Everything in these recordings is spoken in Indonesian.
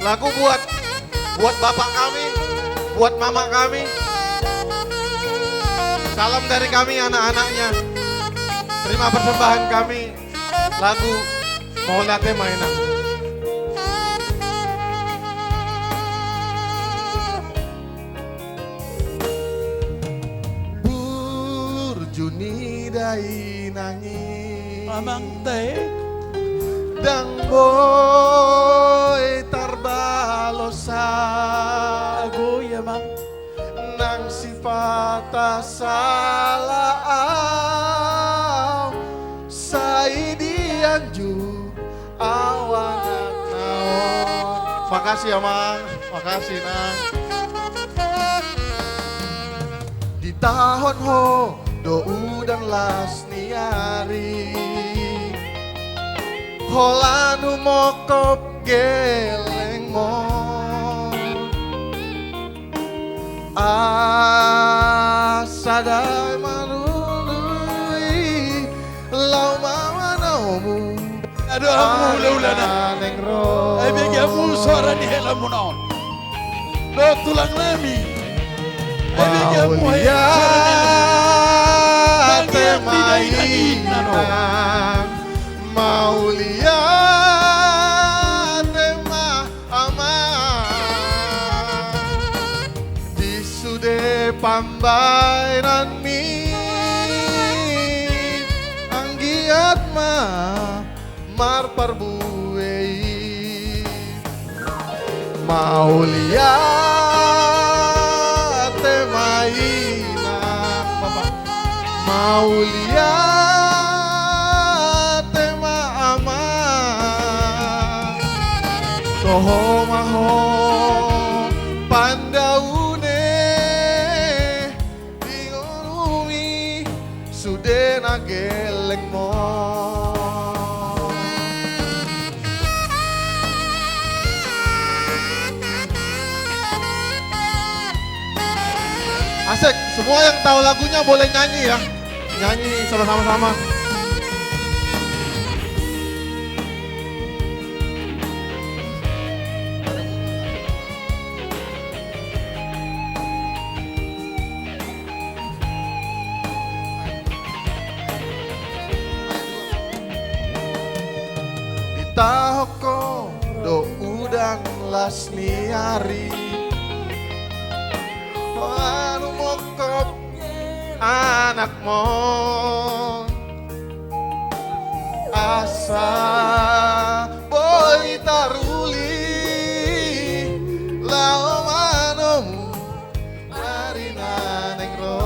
Lagu buat bapak kami, buat mama kami. Salam dari kami anak-anaknya. Terima persembahan kami. Lagu mau lihatnya mainan. Burjuni dai nangis. Mamang teh. Dang boy tarbalosa. Aku ya mang. Nang sifata salah saidianju awan naon. Makasih ya mang, makasih nang. Di tahun ho do udan las niari holanu mokop geleng mo asadai marului lau mawanamu. Aduh amu ulah-ulah neng ro ay bigyamu suara di helam mo naon. Do tulang nami. Ay bigyamu ay suara di helam. Bagian tidak inagina no. Maulia tema ama di sude pambainan mi anggiat ma mar parbuei Maulia tema ina papa Maulia Toho maho pandaune dingurumi sude nageleng mo. Asik, semua yang tahu lagunya boleh nyanyi ya. Nyanyi sama-sama. Tahoko do udang las niari anu mokop anak mo asa boy taruli lao manomu marina negro.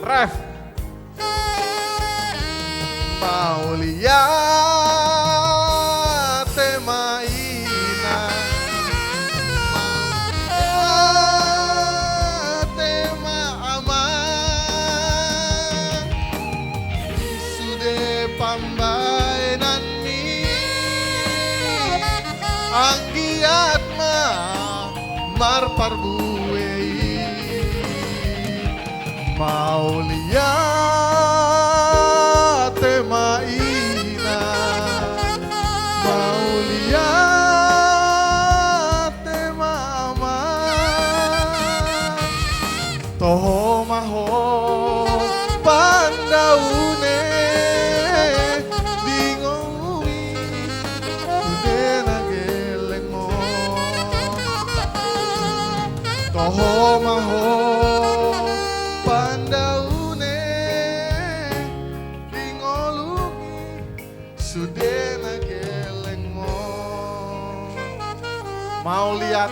Ref Maulia tema ina tema aman isude pambainan mi anggiat ma mar parbuei Maulia tema sudah nageleng mo. Mau lihat